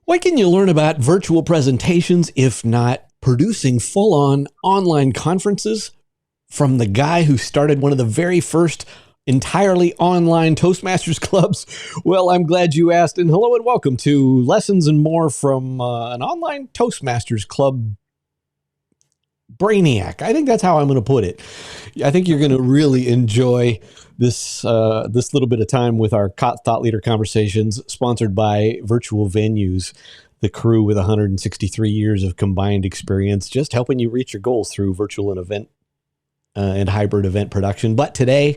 What can you learn about virtual presentations if not producing full-on online conferences from the guy who started one of the very first entirely online Toastmasters clubs? Well, I'm glad you asked, and hello and welcome to Lessons and More from an online Toastmasters club brainiac. I think that's how I'm going to put it. I think you're going to really enjoy this little bit of time with our thought leader conversations, sponsored by Virtual Venues, the crew with 163 years of combined experience, just helping you reach your goals through virtual and event and hybrid event production. But today,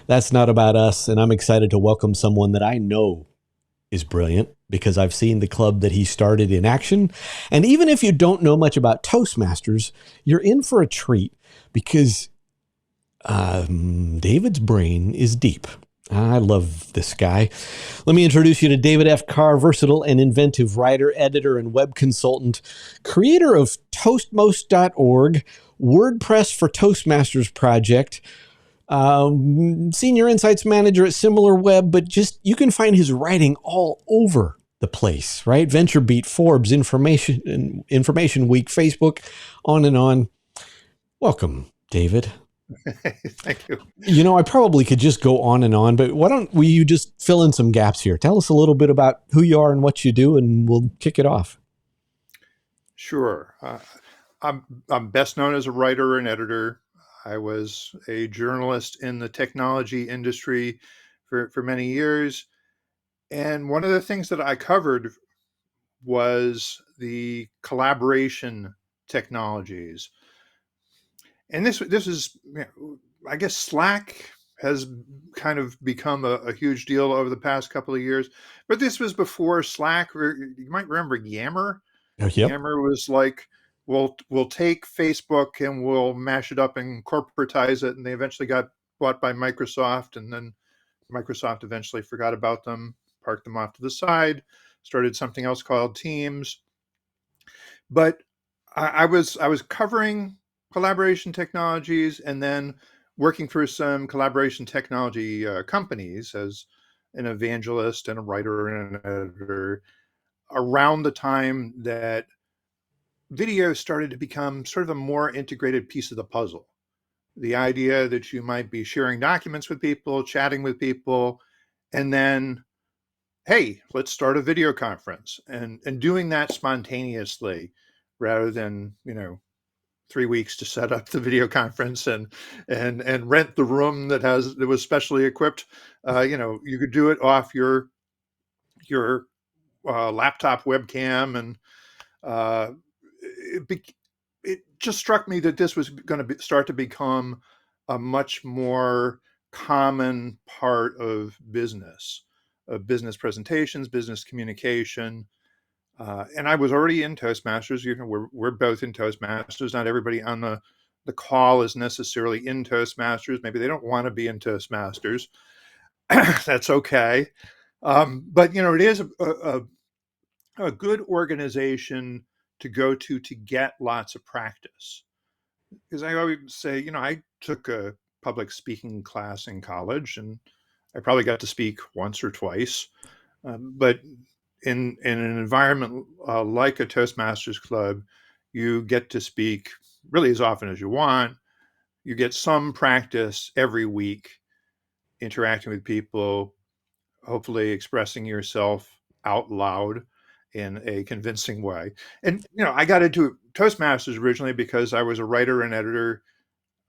that's not about us, and I'm excited to welcome someone that I know is brilliant because I've seen the club that he started in action. And even if you don't know much about Toastmasters, you're in for a treat because David's brain is deep. I love this guy. Let me introduce you to David F. Carr, versatile and inventive writer, editor, and web consultant, creator of Toastmost.org, WordPress for Toastmasters project, senior insights manager at Similarweb, but just you can find his writing all over the place, right? VentureBeat, Forbes, Information Week, Facebook, on and on. Welcome, David. Thank you. You know, I probably could just go on and on, but why don't you just fill in some gaps here? Tell us a little bit about who you are and what you do, and we'll kick it off. Sure. I'm best known as a writer and editor. I was a journalist in the technology industry for many years. And one of the things that I covered was the collaboration technologies. And this is, I guess Slack has kind of become a huge deal over the past couple of years. But this was before Slack. You might remember Yammer. Oh, yep. Yammer was like, we'll take Facebook and we'll mash it up and corporatize it. And they eventually got bought by Microsoft. And then Microsoft eventually forgot about them, parked them off to the side, started something else called Teams. But I was covering collaboration technologies and then working for some collaboration technology companies as an evangelist and a writer and an editor around the time that video started to become sort of a more integrated piece of the puzzle. The idea that you might be sharing documents with people, chatting with people, and then, hey, let's start a video conference, and doing that spontaneously rather than, 3 weeks to set up the video conference and rent the room that was specially equipped. You could do it off your laptop webcam, and it just struck me that this was going to start to become a much more common part of business presentations, business communication. And I was already in Toastmasters. We're both in Toastmasters. Not everybody on the call is necessarily in Toastmasters. Maybe they don't want to be in Toastmasters. That's okay. But it is a good organization to go to get lots of practice. Because I always say, I took a public speaking class in college, and I probably got to speak once or twice. But in an environment like a Toastmasters club, you get to speak really as often as you want. You get some practice every week, interacting with people, hopefully expressing yourself out loud in a convincing way. And, I got into Toastmasters originally because I was a writer and editor.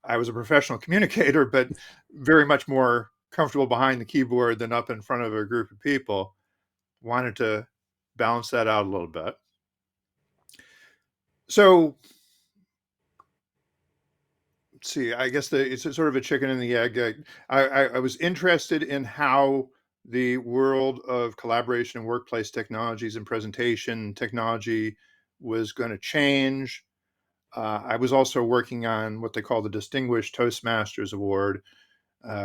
I was a professional communicator, but very much more comfortable behind the keyboard than up in front of a group of people. Wanted to balance that out a little bit. So, let's see, I guess it's sort of a chicken and the egg. I was interested in how the world of collaboration and workplace technologies and presentation technology was going to change. I was also working on what they call the Distinguished Toastmasters Award,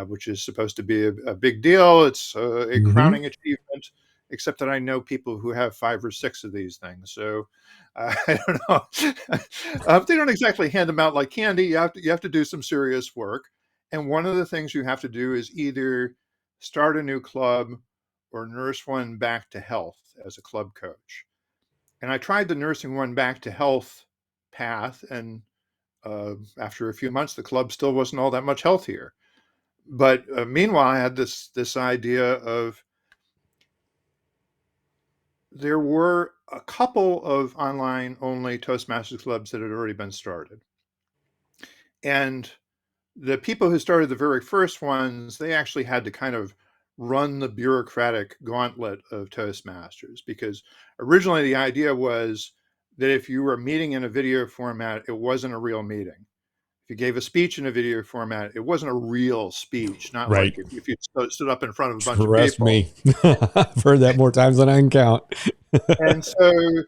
which is supposed to be a big deal. It's a crowning achievement, except that I know people who have 5 or 6 of these things. So I don't know. They don't exactly hand them out like candy. You have to do some serious work. And one of the things you have to do is either start a new club or nurse one back to health as a club coach. And I tried the nursing one back to health path, and after a few months, the club still wasn't all that much healthier. But meanwhile, I had this idea of, there were a couple of online only Toastmasters clubs that had already been started. And the people who started the very first ones, they actually had to kind of run the bureaucratic gauntlet of Toastmasters, because originally the idea was that if you were meeting in a video format, it wasn't a real meeting. If you gave a speech in a video format, it wasn't a real speech, not Right. like if you stood up in front of a bunch of Trust people. me. I've heard that more times than I can count. And so,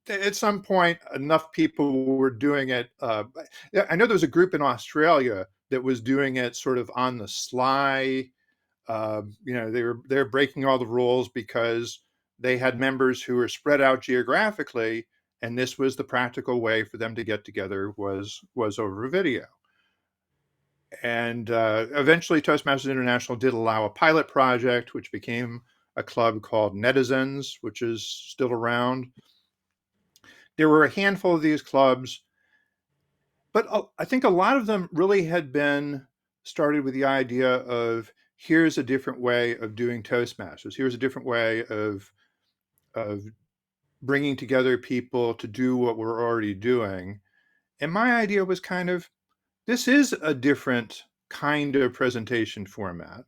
at some point, enough people were doing it. I know there was a group in Australia that was doing it sort of on the sly. They're breaking all the rules because they had members who were spread out geographically, and this was the practical way for them to get together, was over a video. And eventually, Toastmasters International did allow a pilot project, which became a club called Netizens, which is still around. There were a handful of these clubs, but I think a lot of them really had been started with the idea of, here's a different way of doing Toastmasters. Here's a different way of bringing together people to do what we're already doing. And my idea was kind of, this is a different kind of presentation format.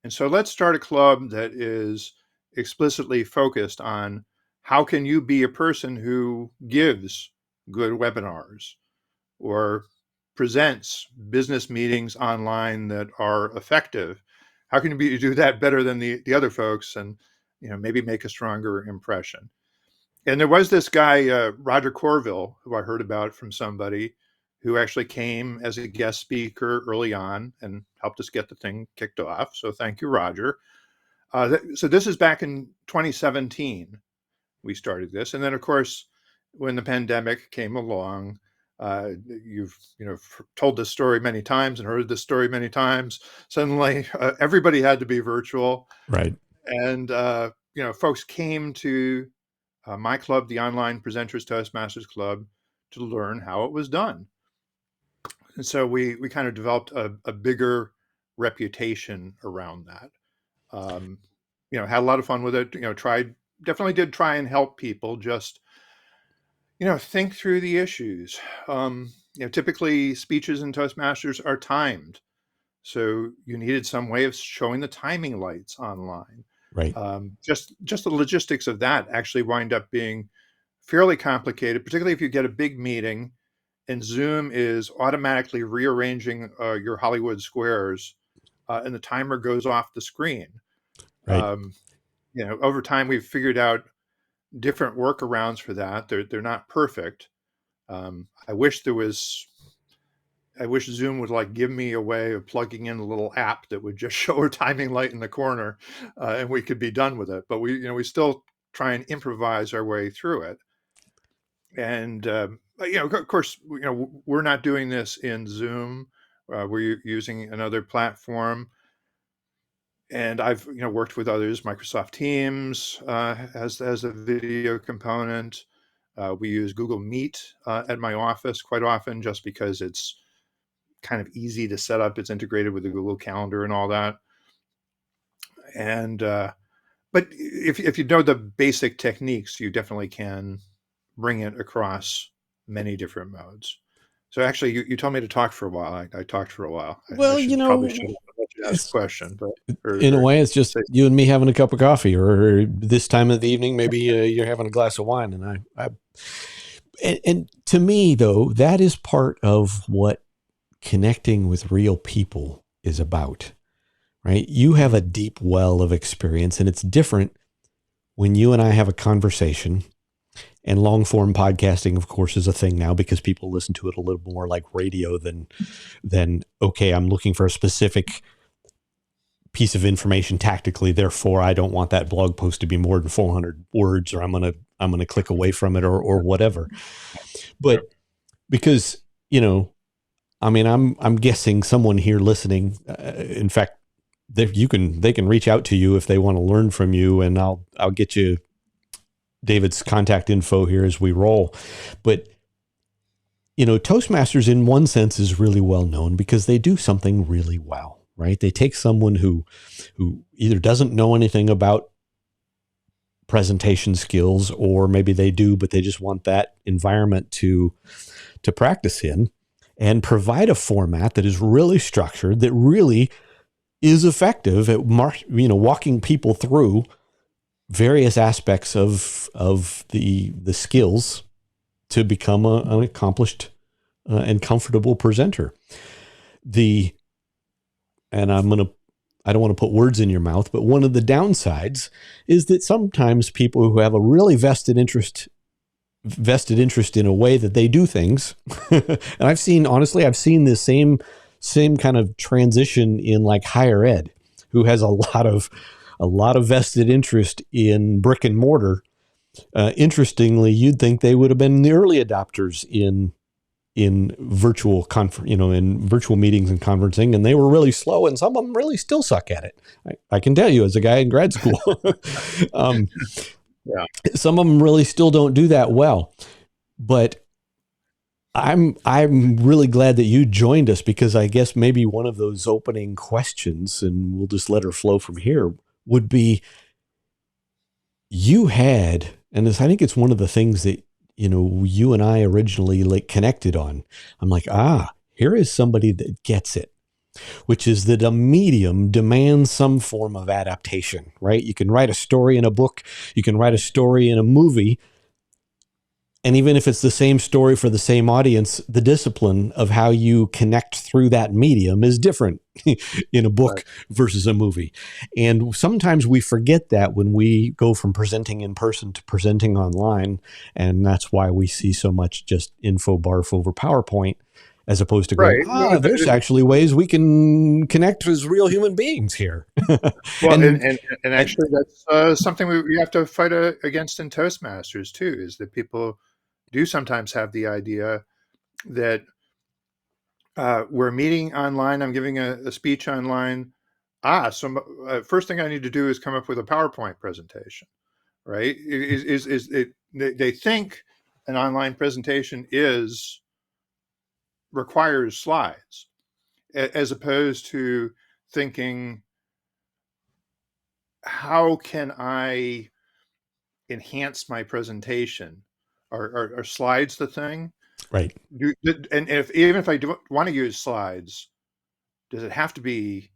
And so let's start a club that is explicitly focused on, how can you be a person who gives good webinars or presents business meetings online that are effective? How can you do that better than the other folks, and maybe make a stronger impression? And there was this guy, Roger Corville, who I heard about from somebody, who actually came as a guest speaker early on and helped us get the thing kicked off. So thank you, Roger. So this is back in 2017, we started this. And then, of course, when the pandemic came along, you've told this story many times and heard this story many times. Suddenly, everybody had to be virtual. Right. And, folks came to my club, the Online Presenters Toastmasters Club, to learn how it was done. And so we kind of developed a bigger reputation around that. Had a lot of fun with it. Definitely did try and help people just, think through the issues. Typically speeches in Toastmasters are timed. So you needed some way of showing the timing lights online. Right. Just the logistics of that actually wind up being fairly complicated, particularly if you get a big meeting and Zoom is automatically rearranging your Hollywood squares, and the timer goes off the screen. Right. Over time, we've figured out different workarounds for that. They're not perfect. I wish Zoom would give me a way of plugging in a little app that would just show a timing light in the corner, and we could be done with it. But we still try and improvise our way through it. And of course, we're not doing this in Zoom. We're using another platform. And I've worked with others. Microsoft Teams has a video component. We use Google Meet at my office quite often, just because it's kind of easy to set up. It's integrated with the Google Calendar and all that. And but if you know the basic techniques, you definitely can bring it across many different modes. So actually, you told me to talk for a while. I talked for a while. Well, I probably should have let you ask a question, but in a way, it's just you and me having a cup of coffee, or this time of the evening, maybe you're having a glass of wine. And to me, though, that is part of what connecting with real people is about, right? You have a deep well of experience, and it's different when you and I have a conversation. And long form podcasting, of course, is a thing now because people listen to it a little more like radio than okay, I'm looking for a specific piece of information tactically. Therefore, I don't want that blog post to be more than 400 words, or I'm gonna click away from it, or whatever. But because I'm guessing someone here listening. In fact, they can reach out to you if they want to learn from you, and I'll get you David's contact info here as we roll. But, Toastmasters in one sense is really well known because they do something really well, right? They take someone who either doesn't know anything about presentation skills, or maybe they do, but they just want that environment to practice in, and provide a format that is really structured, that really is effective at walking people through various aspects of the skills to become an accomplished and comfortable presenter. And I don't want to put words in your mouth, but one of the downsides is that sometimes people who have a really vested interest in a way that they do things, and I've seen this same kind of transition in like higher ed, who has a lot of vested interest in brick and mortar. Interestingly, you'd think they would have been the early adopters in virtual in virtual meetings and conferencing, and they were really slow, and some of them really still suck at it. I can tell you as a guy in grad school. Yeah. Some of them really still don't do that well, but I'm really glad that you joined us, because I guess maybe one of those opening questions, and we'll just let her flow from here, would be, and I think it's one of the things that, you and I originally like connected on. I'm like, here is somebody that gets it, which is that a medium demands some form of adaptation, right? You can write a story in a book, you can write a story in a movie, and even if it's the same story for the same audience, the discipline of how you connect through that medium is different in a book Right. versus a movie. And sometimes we forget that when we go from presenting in person to presenting online. And that's why we see so much just info barf over PowerPoint, as opposed to going, Right. there's actually ways we can connect as real human beings here. Well, and, and and actually, that's something we have to fight against in Toastmasters too. Is that people do sometimes have the idea that we're meeting online. I'm giving a speech online. So first thing I need to do is come up with a PowerPoint presentation, right? Is it? They think an online presentation requires slides, as opposed to thinking, how can I enhance my presentation? Are slides the thing? right. And even if I do want to use slides, does it have to be,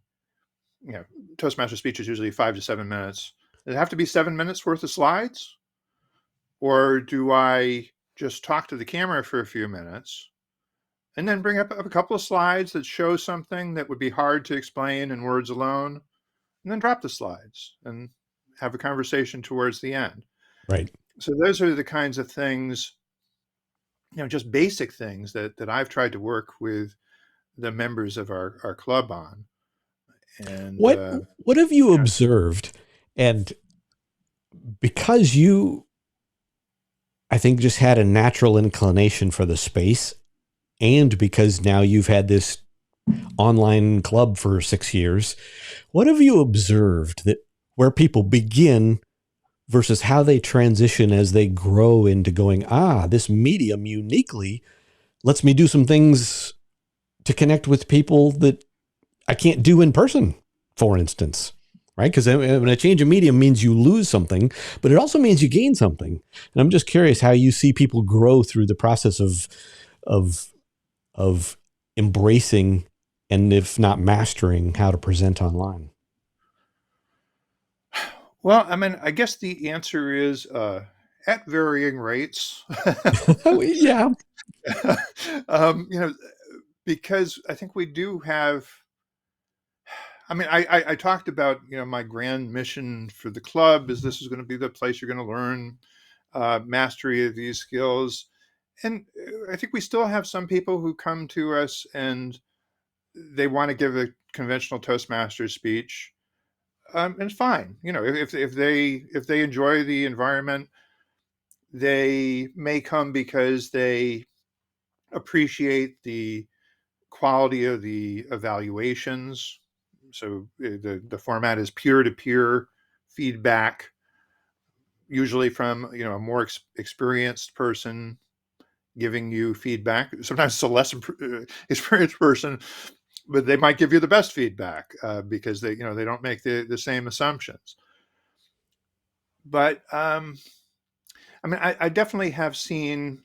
Toastmaster speech is usually 5 to 7 minutes. Does it have to be 7 minutes worth of slides? Or do I just talk to the camera for a few minutes and then bring up a couple of slides that show something that would be hard to explain in words alone, and then drop the slides and have a conversation towards the end? Right. So those are the kinds of things, just basic things that I've tried to work with the members of our club on. And What have you observed? And because you, I think, just had a natural inclination for the space, and because now you've had this online club for 6 years, what have you observed that where people begin versus how they transition as they grow into going, this medium uniquely lets me do some things to connect with people that I can't do in person, for instance, right? Because when a change of medium means you lose something, but it also means you gain something. And I'm just curious how you see people grow through the process of of embracing, and if not mastering, how to present online. well, I mean, I guess the answer is at varying rates. Yeah, um, you know, because I think we do have. I mean, I talked about, my grand mission for the club is this is going to be the place you're going to learn mastery of these skills. And I think we still have some people who come to us and they want to give a conventional Toastmasters speech. And it's fine. If they enjoy the environment, they may come because they appreciate the quality of the evaluations. So the format is peer to peer feedback. usually from a more experienced person giving you feedback. Sometimes it's a less experienced person, but they might give you the best feedback because they don't make the same assumptions. But I mean, I definitely have seen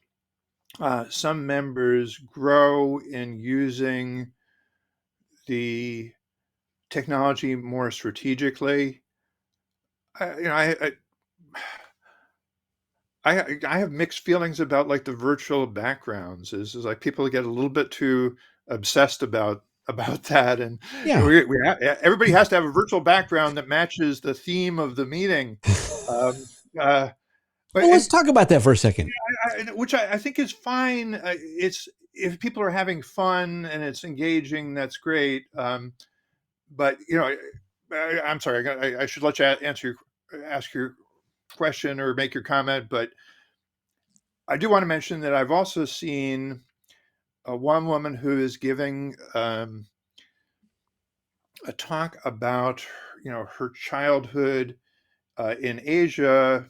some members grow in using the technology more strategically. I I have mixed feelings about like the virtual backgrounds. Is like people get a little bit too obsessed about that, and Yeah. everybody has to have a virtual background that matches the theme of the meeting. Um, uh, but Well, let's talk about that for a second. which I think is fine. It's if people are having fun and it's engaging, that's great. But I'm sorry. I should let you ask your question or make your comment, but I do want to mention that I've also seen one woman who is giving a talk about her childhood in Asia,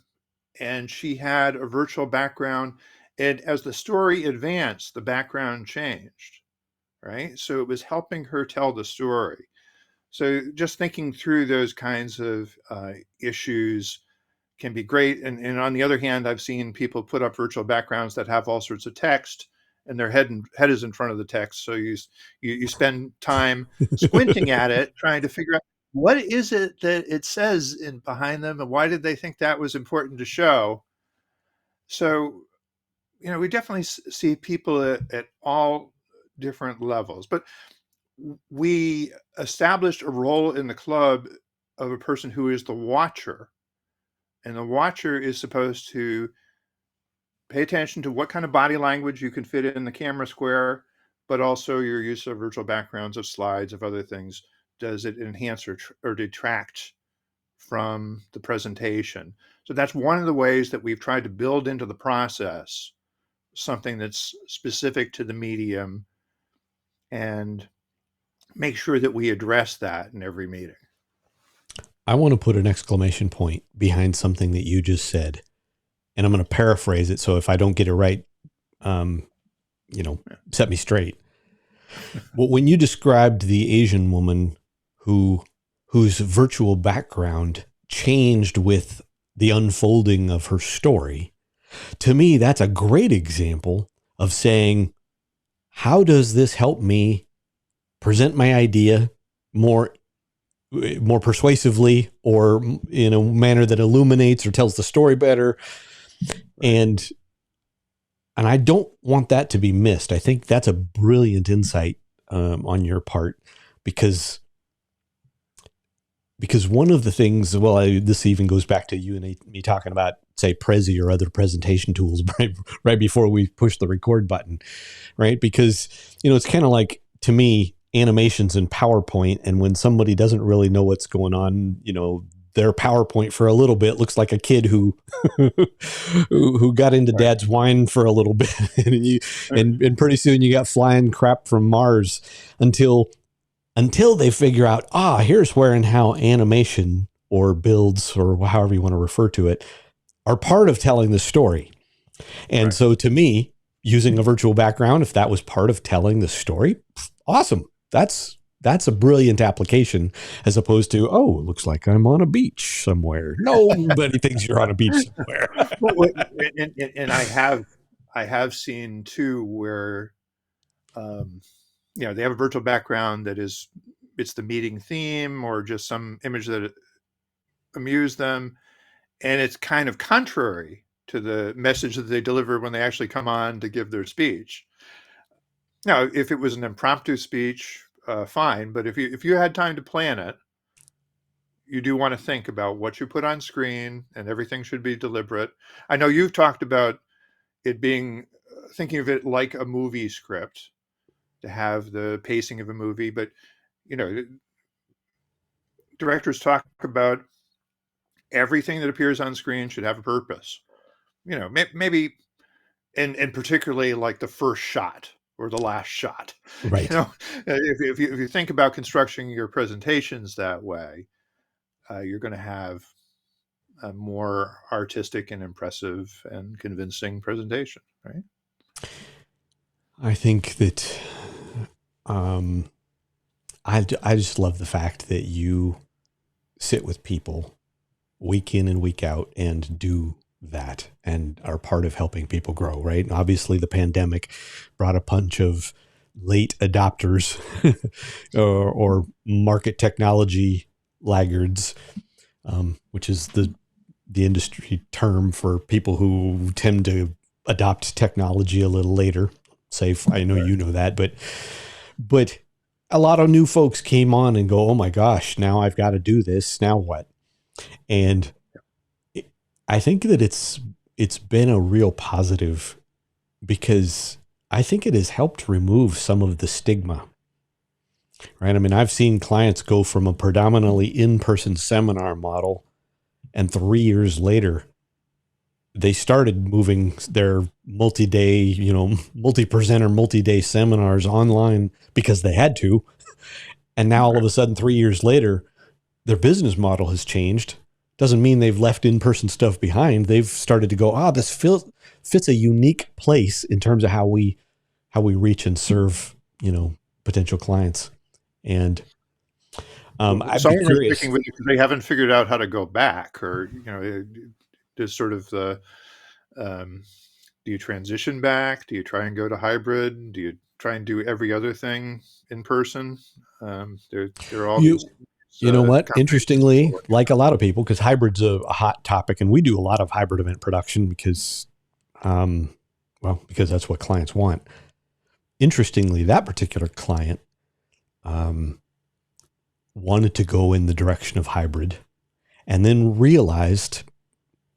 and she had a virtual background. And as the story advanced, the background changed, right? So it was helping her tell the story. So just thinking through those kinds of issues can be great. And on the other hand, I've seen people put up virtual backgrounds that have all sorts of text, and their head is in front of the text. So you spend time squinting at it, trying to figure out what is it that it says in behind them, and why did they think that was important to show. So we definitely see people at all different levels, but we established a role in the club of a person who is the watcher. And the watcher is supposed to pay attention to what kind of body language you can fit in the camera square, but also your use of virtual backgrounds, of slides, of other things. Does it enhance or detract from the presentation? So that's one of the ways that we've tried to build into the process something that's specific to the medium and make sure that we address that in every meeting. I want to put an exclamation point behind something that you just said, and I'm going to paraphrase it. So if I don't get it right, set me straight. Well, when you described the Asian woman whose virtual background changed with the unfolding of her story, to me, that's a great example of saying, how does this help me present my idea more persuasively, or in a manner that illuminates or tells the story better? And I don't want that to be missed. I think that's a brilliant insight on your part, because one of the things, this even goes back to you and me talking about, say, Prezi or other presentation tools right before we push the record button, right? Because, it's kind of like, to me, animations in PowerPoint, and when somebody doesn't really know what's going on, their PowerPoint for a little bit looks like a kid who who got into dad's wine for a little bit, and pretty soon you got flying crap from Mars until they figure out, here's where and how animation or builds, or however you want to refer to it, are part of telling the story. And so to me, using a virtual background, if that was part of telling the story, awesome. That's a brilliant application, as opposed to, it looks like I'm on a beach somewhere. Nobody thinks you're on a beach somewhere. And I have seen too where, they have a virtual background that it's the meeting theme or just some image that amused them, and it's kind of contrary to the message that they deliver when they actually come on to give their speech. Now, if it was an impromptu speech, fine. But if you had time to plan it, you do want to think about what you put on screen, and everything should be deliberate. I know you've talked about it being, thinking of it like a movie script, to have the pacing of a movie. But, directors talk about everything that appears on screen should have a purpose. Maybe, and particularly like the first shot or the last shot. Right. If you think about constructing your presentations that way, you're going to have a more artistic and impressive and convincing presentation, right? I think that um, I just love the fact that you sit with people week in and week out and do that and are part of helping people grow, right? And obviously, the pandemic brought a bunch of late adopters or market technology laggards, which is the industry term for people who tend to adopt technology a little later. I know you know that, but a lot of new folks came on and go, oh my gosh, now I've got to do this. Now what? And I think that it's been a real positive because I think it has helped remove some of the stigma, right? I mean, I've seen clients go from a predominantly in-person seminar model, and 3 years later, they started moving their multi-day, multi-presenter, multi-day seminars online because they had to. And now all of a sudden, 3 years later, their business model has changed. Doesn't mean they've left in-person stuff behind. They've started to go, this fits a unique place in terms of how we reach and serve, potential clients. And I'd Some be of them are curious. sticking with it because they haven't figured out how to go back, or there's sort of the do you transition back? Do you try and go to hybrid? Do you try and do every other thing in person? There are all these You know what? combinations. Interestingly, like a lot of people, because hybrid's a hot topic, and we do a lot of hybrid event production because that's what clients want. Interestingly, that particular client wanted to go in the direction of hybrid and then realized,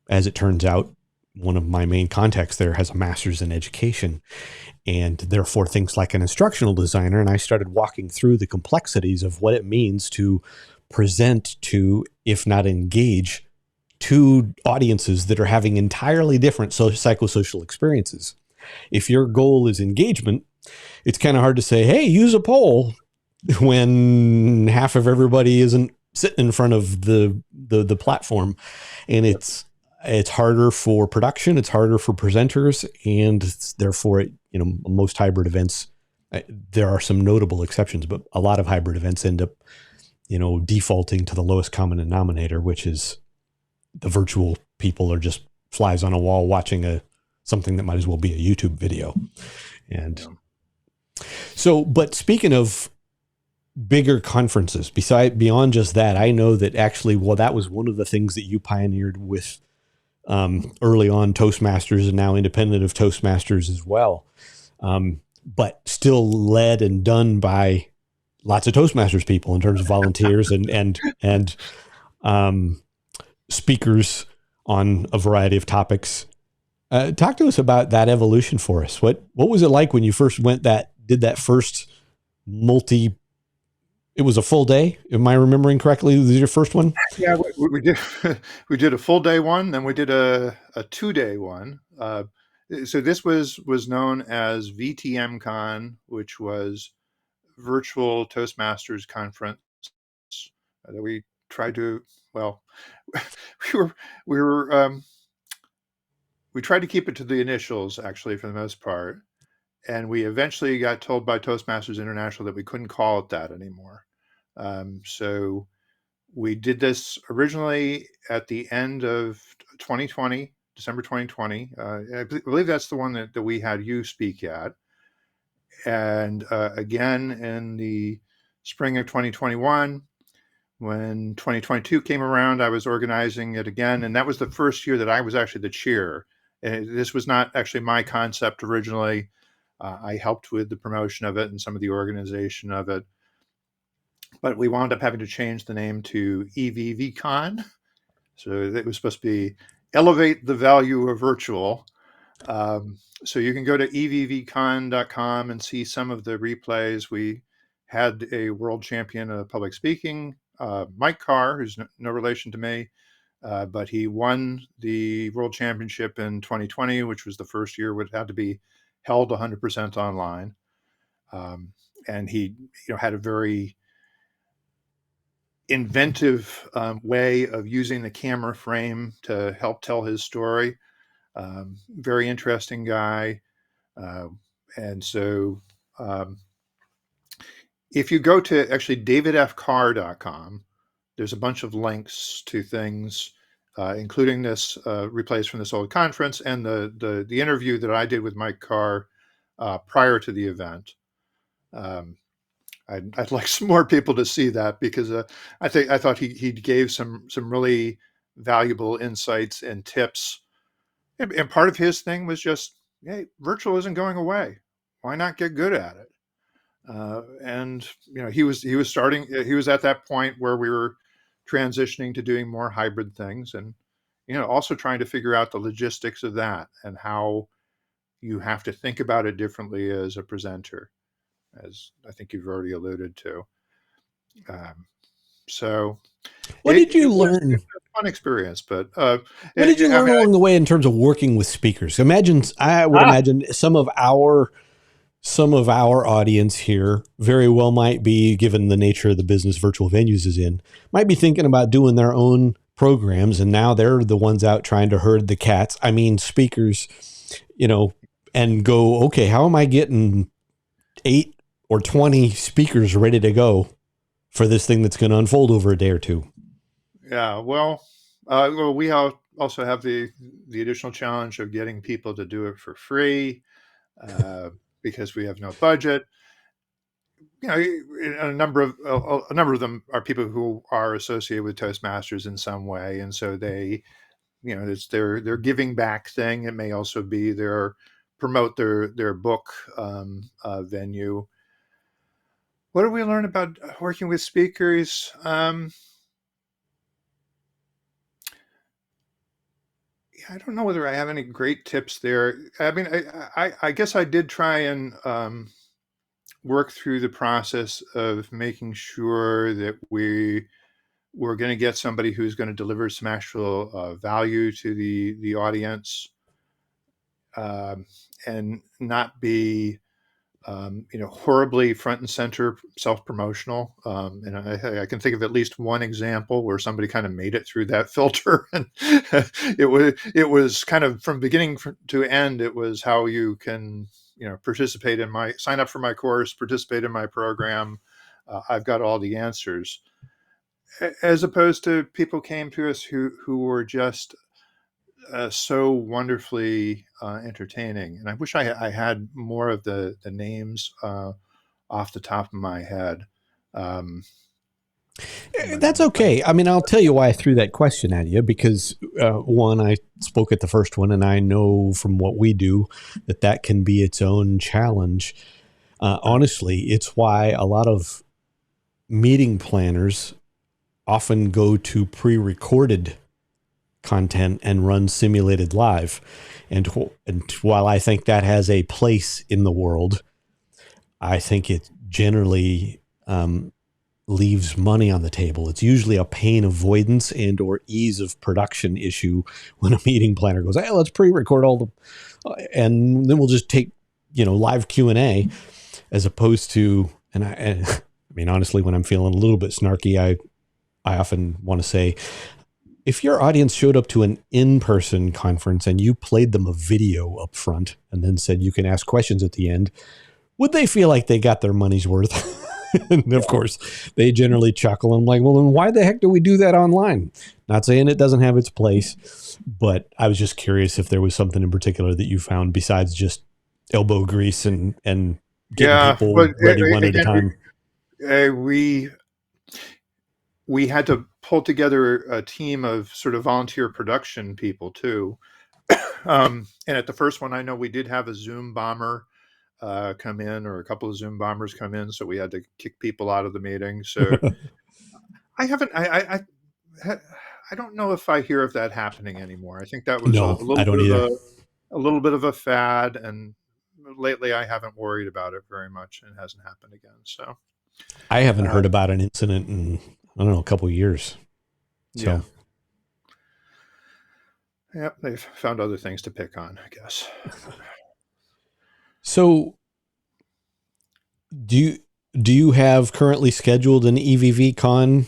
as it turns out, one of my main contacts there has a master's in education and therefore thinks like an instructional designer. And I started walking through the complexities of what it means to present to, if not engage, two audiences that are having entirely different psychosocial experiences. If your goal is engagement, it's kind of hard to say, hey, use a poll when half of everybody isn't sitting in front of the platform. And it's harder for production. It's harder for presenters. And therefore, most hybrid events, there are some notable exceptions, but a lot of hybrid events end up, defaulting to the lowest common denominator, which is the virtual people are just flies on a wall watching something that might as well be a YouTube video. And so, but speaking of bigger conferences, beyond just that, I know that actually, that was one of the things that you pioneered with early on Toastmasters and now independent of Toastmasters as well. But still led and done by lots of Toastmasters people in terms of volunteers and speakers on a variety of topics. Talk to us about that evolution for us. What was it like when you first did that first it was a full day? Am I remembering correctly? Was your first one? Yeah, we did. We did a full day one, then we did a 2-day one. So this was known as VTM Con, which was Virtual Toastmasters Conference. That we tried to we were we tried to keep it to the initials, actually, for the most part. And we eventually got told by Toastmasters International that we couldn't call it that anymore. So we did this originally at the end of 2020, December 2020. I believe that's the one that we had you speak at. And again in the spring of 2021, when 2022 came around, I was organizing it again. And that was the first year that I was actually the chair. And this was not actually my concept originally. I helped with the promotion of it and some of the organization of it. But we wound up having to change the name to EVV Con. So it was supposed to be elevate the value of virtual. So you can go to evvcon.com and see some of the replays. We had a world champion of public speaking, Mike Carr, who's no relation to me, but he won the world championship in 2020, which was the first year it had to be held 100% online. And he had a very inventive way of using the camera frame to help tell his story. Very interesting guy. And so if you go to actually davidfcarr.com, there's a bunch of links to things, including this replays from this old conference and the interview that I did with Mike Carr prior to the event. I'd like some more people to see that, because I thought he gave some really valuable insights and tips. And part of his thing was just, hey, virtual isn't going away. Why not get good at it? And he was at that point where we were transitioning to doing more hybrid things, and also trying to figure out the logistics of that and how you have to think about it differently as a presenter, as I think you've already alluded to. So What did you it was learn? a fun experience, but What did you learn along the way in terms of working with speakers? I would imagine some of our audience here very well might be, given the nature of the business Virtual Venues is in, might be thinking about doing their own programs, and now they're the ones out trying to herd the cats. I mean, speakers, and go, okay, how am I getting 8 or 20 speakers ready to go for this thing that's going to unfold over a day or two? Yeah, well, we also have the additional challenge of getting people to do it for free, because we have no budget. A number of them are people who are associated with Toastmasters in some way, and so they, it's their giving back thing. It may also be their promote their book venue. What do we learn about working with speakers? I don't know whether I have any great tips there. I mean, I guess I did try and work through the process of making sure that we're going to get somebody who's going to deliver some actual value to the audience, and not be horribly front and center self-promotional. And I can think of at least one example where somebody kind of made it through that filter, and it was kind of from beginning to end. It was how you can sign up for my course, participate in my program. I've got all the answers, as opposed to people came to us who were just so wonderfully entertaining. And I wish I had more of the names off the top of my head. That's okay. I mean, I'll tell you why I threw that question at you, because one, I spoke at the first one, and I know from what we do that can be its own challenge. Honestly, it's why a lot of meeting planners often go to pre-recorded content and run simulated live. And while I think that has a place in the world, I think it generally leaves money on the table. It's usually a pain avoidance and or ease of production issue when a meeting planner goes, hey, let's pre-record all and then we'll just take, live Q&A, as opposed to, and I mean, honestly, when I'm feeling a little bit snarky, I often want to say, if your audience showed up to an in-person conference and you played them a video up front and then said you can ask questions at the end, would they feel like they got their money's worth? And of course, they generally chuckle. I'm like, well, then why the heck do we do that online? Not saying it doesn't have its place, but I was just curious if there was something in particular that you found besides just elbow grease and getting people ready one at a time. We had to pull together a team of sort of volunteer production people too. And at the first one, I know we did have a Zoom bomber come in, or a couple of Zoom bombers come in, so we had to kick people out of the meeting. So I don't know if I hear of that happening anymore. I think that was a little bit of a fad, and lately I haven't worried about it very much, and it hasn't happened again. So I haven't heard about an incident in, I don't know, a couple of years. So yeah, they've found other things to pick on, I guess. So do you have currently scheduled an EVV Con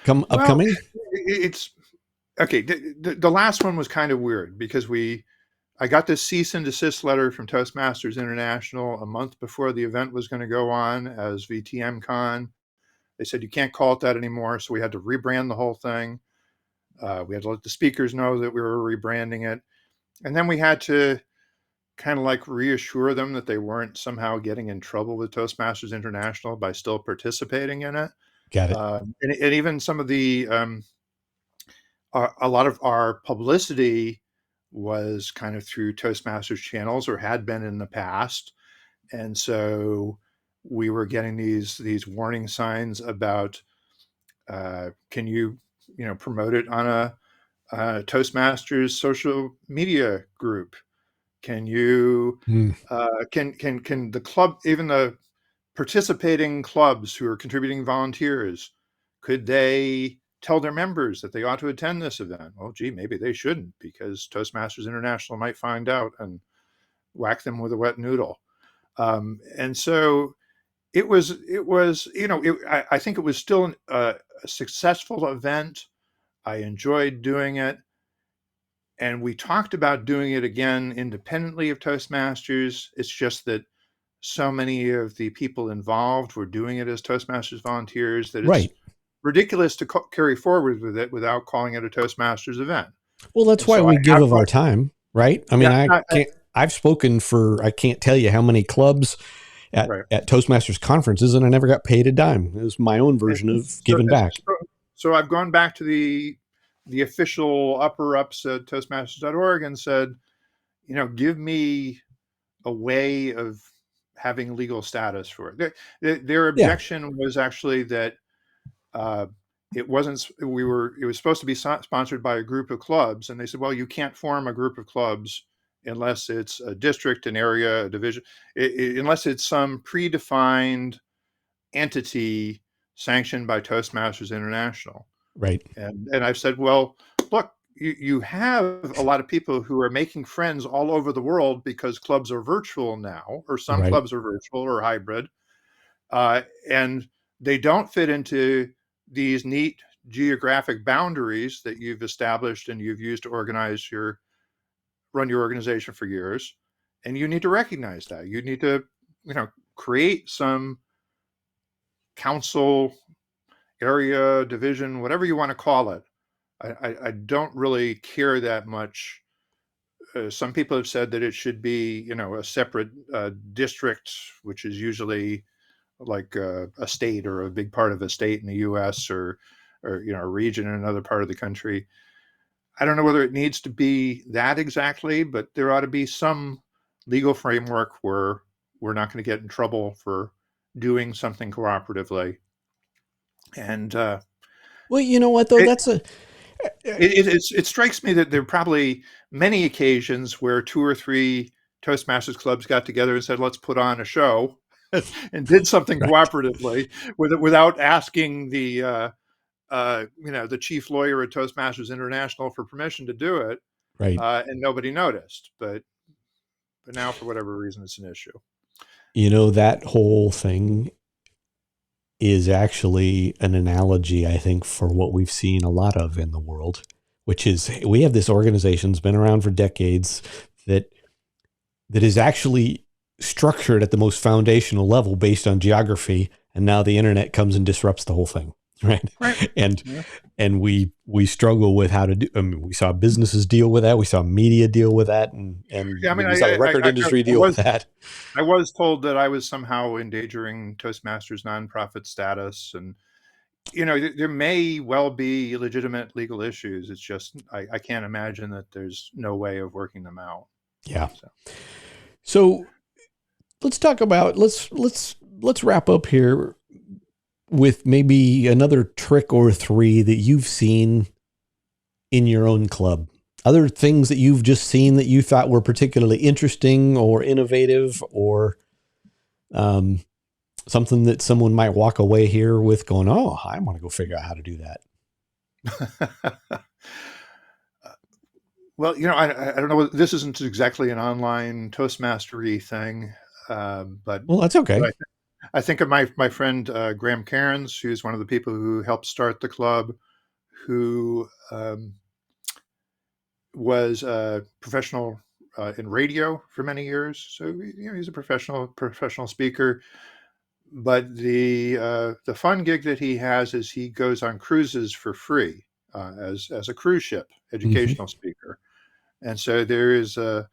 Well, Upcoming? it's okay. The last one was kind of weird because I got this cease and desist letter from Toastmasters International a month before the event was going to go on as VTM Con. They said you can't call it that anymore, so we had to rebrand the whole thing. We had to let the speakers know that we were rebranding it, and then we had to kind of like reassure them that they weren't somehow getting in trouble with Toastmasters International by still participating in it. Got it. And even some of the a lot of our publicity was kind of through Toastmasters channels or had been in the past, and so we were getting these warning signs about can you promote it on a Toastmasters social media group? Can you Hmm. can the club, even the participating clubs who are contributing volunteers, could they tell their members that they ought to attend this event? Well, gee, maybe they shouldn't because Toastmasters International might find out and whack them with a wet noodle. And so I think it was still a successful event. I enjoyed doing it. And we talked about doing it again independently of Toastmasters. It's just that so many of the people involved were doing it as Toastmasters volunteers that it's Right. ridiculous to carry forward with it without calling it a Toastmasters event. Well, that's And why so I we give have, of our time, right? I mean, yeah, I can't. I've spoken for I can't tell you how many clubs right. at Toastmasters conferences, and I never got paid a dime. It was my own And version of so, giving back. so I've gone back to the official upper ups at Toastmasters.org and said, give me a way of having legal status for it. Their Yeah. objection was actually that uh, it wasn't. It was supposed to be sponsored by a group of clubs, and they said, well, you can't form a group of clubs unless it's a district, an area, a division, unless it's some predefined entity sanctioned by Toastmasters International. Right. And I've said, well, look, you have a lot of people who are making friends all over the world because clubs are virtual now, or some Right. clubs are virtual or hybrid, and they don't fit into these neat geographic boundaries that you've established and you've used to run your organization for years. And you need to recognize that. You need to, create some council, area, division, whatever you want to call it. I don't really care that much. Some people have said that it should be, a separate district, which is usually like a state or a big part of a state in the U.S. or a region in another part of the country. I don't know whether it needs to be that exactly, but there ought to be some legal framework where we're not going to get in trouble for doing something cooperatively. And Well, you know what though? it, That's a it strikes me that there are probably many occasions where two or three Toastmasters clubs got together and said, let's put on a show and did something right. cooperatively without asking the chief lawyer at Toastmasters International for permission to do it. Right. And nobody noticed, but now for whatever reason, it's an issue. That whole thing is actually an analogy, I think, for what we've seen a lot of in the world, which is we have this organization that's been around for decades that is actually structured at the most foundational level based on geography, and now the internet comes and disrupts the whole thing, right? And Yeah. and we struggle with how to do. I mean, we saw businesses deal with that, we saw media deal with that, and Yeah, I mean, we saw the record industry deal with that. I was told that I was somehow endangering Toastmasters nonprofit status, and there may well be legitimate legal issues. It's just I can't imagine that there's no way of working them out. Yeah. So let's talk about let's wrap up here with maybe another trick or three that you've seen in your own club. Other things that you've just seen that you thought were particularly interesting or innovative, or something that someone might walk away here with going, oh, I want to go figure out how to do that. Well, I don't know. This isn't exactly an online Toastmastery thing, but Well, that's okay. I think of my friend Graham Cairns, who's one of the people who helped start the club, who was a professional in radio for many years. So he's a professional speaker. But the fun gig that he has is he goes on cruises for free as a cruise ship Hmm. educational speaker. And so there is a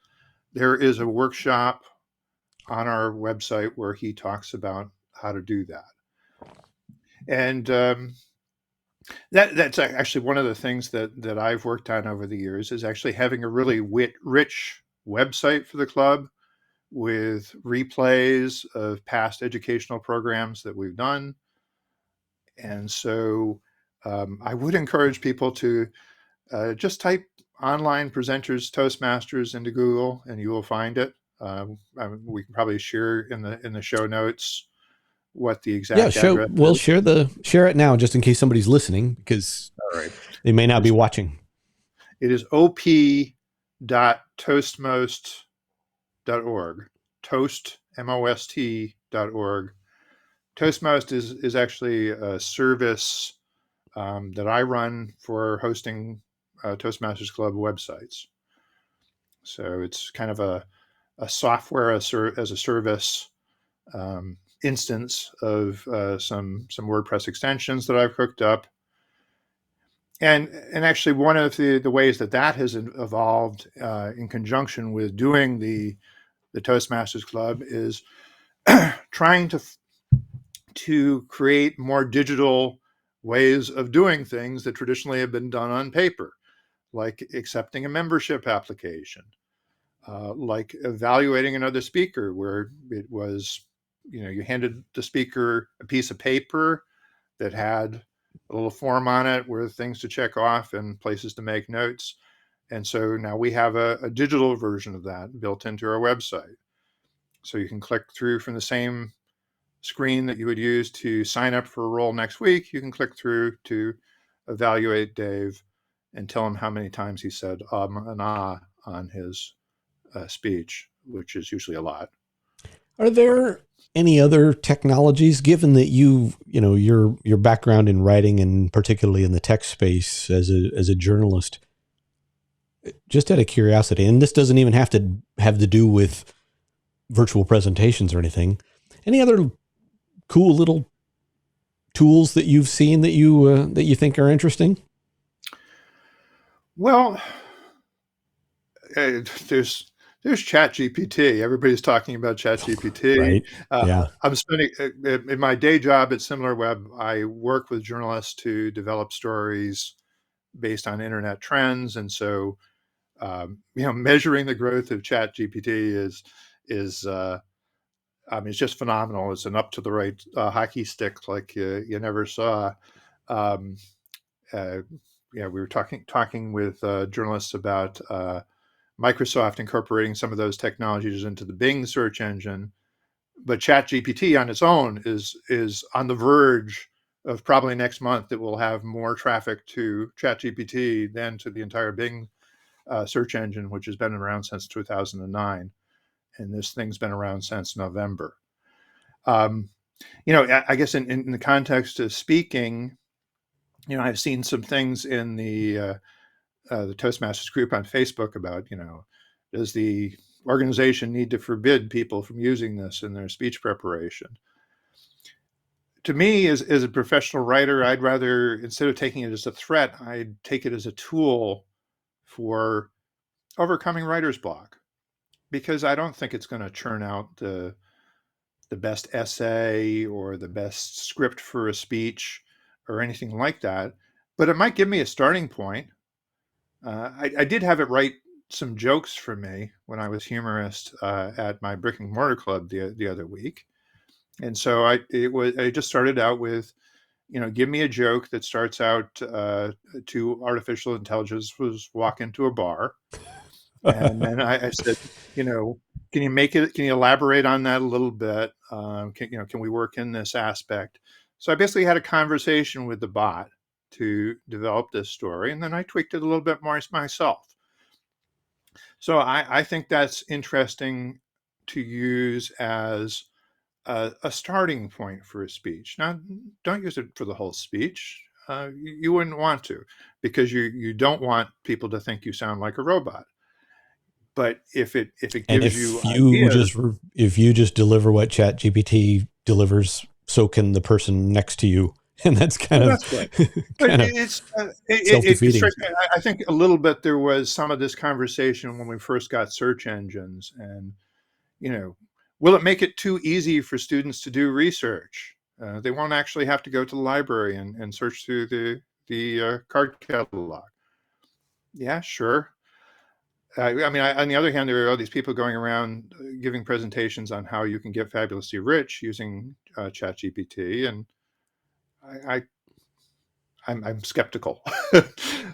workshop on our website where he talks about how to do that. And that's actually one of the things that I've worked on over the years is actually having a really rich website for the club with replays of past educational programs that we've done. And so I would encourage people to just type online presenters Toastmasters into Google, and you will find it. We can probably share in the show notes what the Yeah, exact address we'll is. share it now just in case somebody's listening because All right. they may not be It's, watching. it is op.toastmost.org. Toast, MOST.org. Toastmost is actually a service that I run for hosting Toastmasters Club websites. So it's kind of a software as a service instance of some WordPress extensions that I've hooked up. And actually, one of the ways that has evolved in conjunction with doing the Toastmasters Club is trying to create more digital ways of doing things that traditionally have been done on paper, like accepting a membership application, like evaluating another speaker, where it was, you handed the speaker a piece of paper that had a little form on it with things to check off and places to make notes. And so now we have a digital version of that built into our website. So you can click through from the same screen that you would use to sign up for a role next week. You can click through to evaluate Dave and tell him how many times he said and ah on his speech, which is usually a lot. Are there any other technologies, given that your background in writing and particularly in the tech space as a journalist, just out of curiosity, and this doesn't even have to do with virtual presentations or anything, any other cool little tools that you've seen that you think are interesting? Well, there's Chat GPT. Everybody's talking about Chat GPT. Right. Yeah. I'm spending in my day job at Similarweb. I work with journalists to develop stories based on internet trends, and so measuring the growth of Chat GPT is it's just phenomenal. It's an up to the right hockey stick like you never saw. Um, uh, we were talking with journalists about Microsoft incorporating some of those technologies into the Bing search engine, but ChatGPT on its own is on the verge of probably next month it will have more traffic to ChatGPT than to the entire Bing search engine, which has been around since 2009, and this thing's been around since November. I guess in the context of speaking, I've seen some things in the Toastmasters group on Facebook about, does the organization need to forbid people from using this in their speech preparation? To me, as a professional writer, I'd rather, instead of taking it as a threat, I'd take it as a tool for overcoming writer's block, because I don't think it's going to churn out the best essay or the best script for a speech or anything like that. But it might give me a starting point. I did have it write some jokes for me when I was humorist at my brick and mortar club the other week, and so I just started out with, give me a joke that starts out to artificial intelligence was walk into a bar, and then I said, can you make it? Can you elaborate on that a little bit? Can we work in this aspect? So I basically had a conversation with the bot to develop this story, and then I tweaked it a little bit more myself. So I think that's interesting to use as a starting point for a speech. Now, don't use it for the whole speech. You wouldn't want to, because you don't want people to think you sound like a robot. But if it And gives you ideas, if you just deliver what ChatGPT delivers, so can the person next to you, and that's kind well, of that's good. But it's it self-defeating. strikes me. I think a little bit there was some of this conversation when we first got search engines, and will it make it too easy for students to do research? They won't actually have to go to the library and search through the card catalog. Yeah, sure. I mean, on the other hand, there are all these people going around giving presentations on how you can get fabulously rich using ChatGPT, and I, I'm skeptical.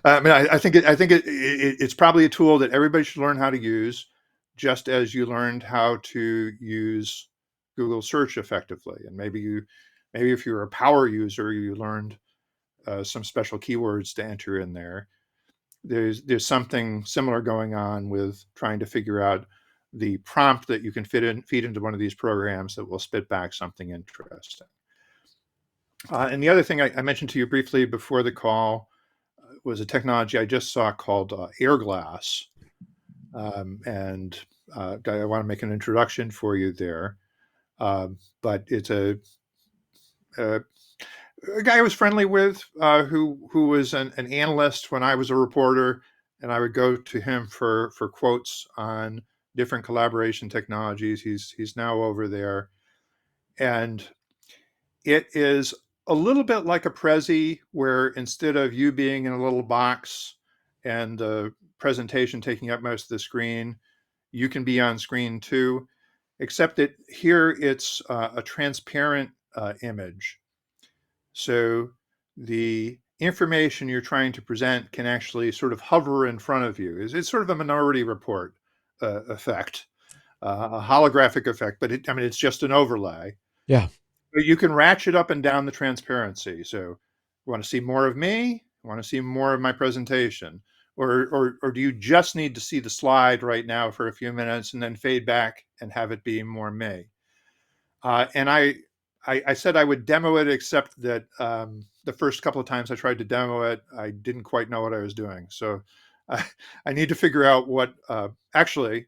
I mean, I think it's probably a tool that everybody should learn how to use, just as you learned how to use Google search effectively. And maybe if you're a power user, you learned some special keywords to enter in there. There's something similar going on with trying to figure out the prompt that you can feed into one of these programs that will spit back something interesting. And the other thing I mentioned to you briefly before the call was a technology I just saw called Airglass. And I want to make an introduction for you there. But it's a guy I was friendly with who was an analyst when I was a reporter, and I would go to him for quotes on different collaboration technologies. He's now over there, and it is a little bit like a Prezi, where instead of you being in a little box and the presentation taking up most of the screen, you can be on screen too, except that here it's a transparent image. So the information you're trying to present can actually sort of hover in front of you. It's sort of a Minority Report effect, a holographic effect, but it's just an overlay. Yeah. But you can ratchet up and down the transparency. So you want to see more of me? You want to see more of my presentation? Or do you just need to see the slide right now for a few minutes and then fade back and have it be more me? And I said I would demo it, except that the first couple of times I tried to demo it, I didn't quite know what I was doing. So I need to figure out what, actually,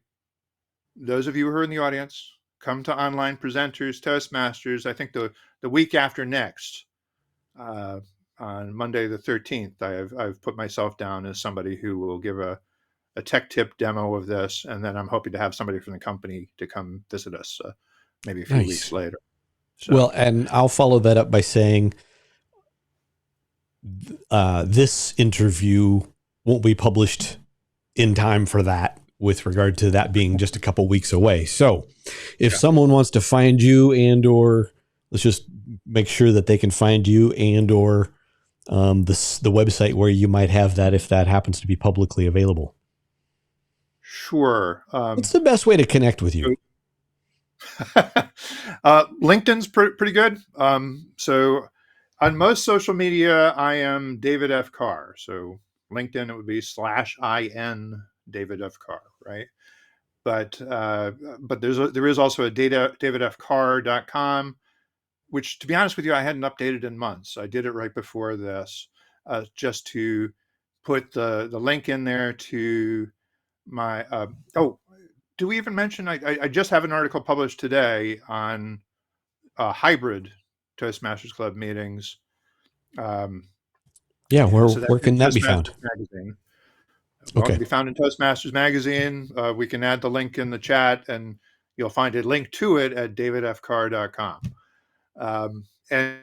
those of you who are in the audience, come to Online Presenters, Toastmasters, I think the week after next, on Monday the 13th, I've put myself down as somebody who will give a tech tip demo of this, and then I'm hoping to have somebody from the company to come visit us maybe a few weeks later. So. Well, and I'll follow that up by saying this interview won't be published in time for that, with regard to that being just a couple weeks away. So if someone wants to find you, and or let's just make sure that they can find you, and or the website where you might have that, if that happens to be publicly available. Sure. What's the best way to connect with you? LinkedIn's pretty good. So on most social media, I am David F. Carr. So LinkedIn, it would be /IN David F. Carr, right? But there is also a davidfcarr.com, which, to be honest with you, I hadn't updated in months. I did it right before this, just to put the link in there to my, do we even mention, I just have an article published today on hybrid Toastmasters Club meetings. Yeah, where can that be found? Magazine. Well, it can be found in Toastmasters Magazine. We can add the link in the chat, and you'll find a link to it at davidfcarr.com. And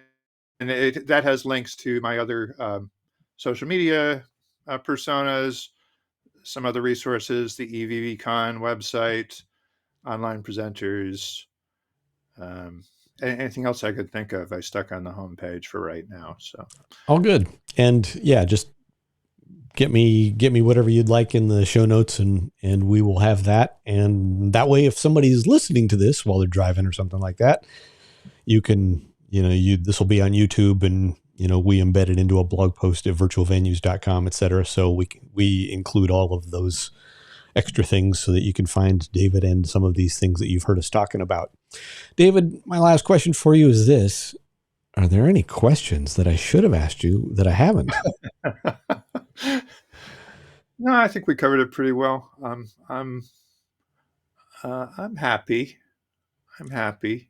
that has links to my other social media personas, some other resources, the EVV Con website, Online Presenters, anything else I could think of, I stuck on the homepage for right now. So all good. And yeah, just get me whatever you'd like in the show notes, and we will have that. And that way, if somebody's listening to this while they're driving or something like that, you can, this will be on YouTube, and, we embed it into a blog post at virtualvenues.com, et cetera. So we include all of those extra things so that you can find David and some of these things that you've heard us talking about. David, my last question for you is this. Are there any questions that I should have asked you that I haven't? No, I think we covered it pretty well. I'm happy. I'm happy.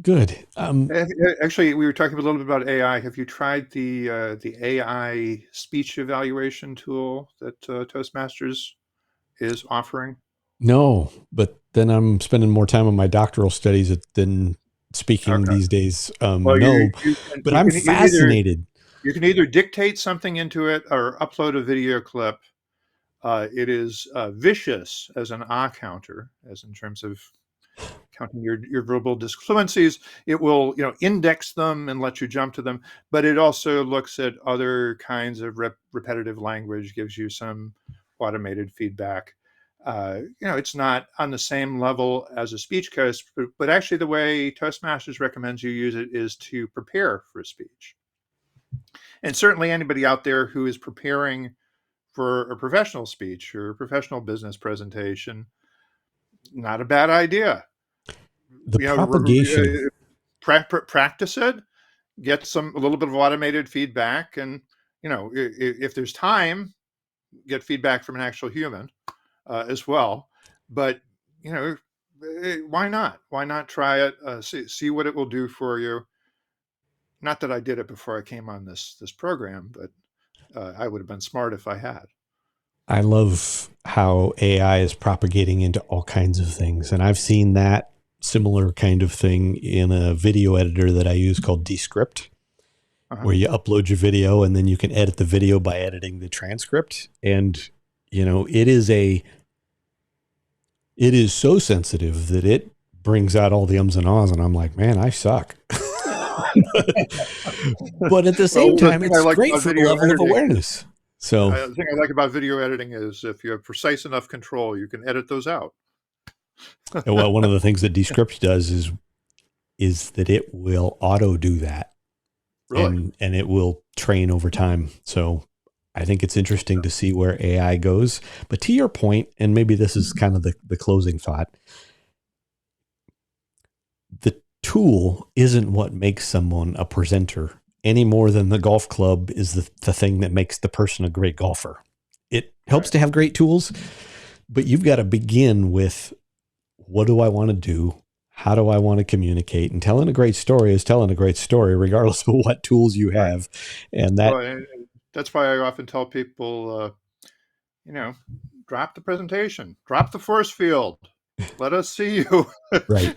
Good. Actually, we were talking a little bit about AI. Have you tried the AI speech evaluation tool that Toastmasters is offering? No, but then I'm spending more time on my doctoral studies than speaking Okay. these days. Well, No, but I'm you can either fascinated. dictate something into it or upload a video clip. It is vicious as an counter, as in terms of counting your verbal disfluencies. It will, index them and let you jump to them, but it also looks at other kinds of repetitive language, gives you some automated feedback. It's not on the same level as a speech coach, but actually the way Toastmasters recommends you use it is to prepare for a speech. And certainly anybody out there who is preparing for a professional speech or a professional business presentation, not a bad idea. The propagation. Practice it, get a little bit of automated feedback, and if there's time, get feedback from an actual human as well. But why not try it, see what it will do for you. Not that I did it before I came on this program, but I would have been smart if I had. I love how AI is propagating into all kinds of things. And I've seen that similar kind of thing in a video editor that I use called Descript, where you upload your video and then you can edit the video by editing the transcript. And, it is so sensitive that it brings out all the ums and ahs. And I'm like, man, I suck. But at the same time, it's great for the level of awareness. So the thing I like about video editing is if you have precise enough control, you can edit those out. Well, one of the things that Descript does is that it will auto do that. Really? And it will train over time. So I think it's interesting to see where AI goes. But to your point, and maybe this is kind of the closing thought, the tool isn't what makes someone a presenter any more than the golf club is the thing that makes the person a great golfer. It helps to have great tools, but you've got to begin with, what do I want to do? How do I want to communicate? And telling a great story is telling a great story, regardless of what tools you have. And that's why I often tell people, drop the presentation, drop the force field. Let us see you. Right.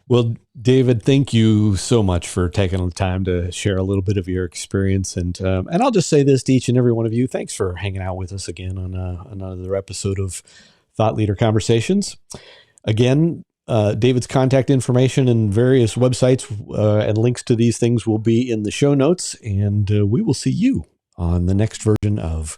Well, David, thank you so much for taking the time to share a little bit of your experience. And I'll just say this to each and every one of you. Thanks for hanging out with us again on another episode of Thought Leader Conversations. Again, David's contact information and various websites and links to these things will be in the show notes. And we will see you on the next version of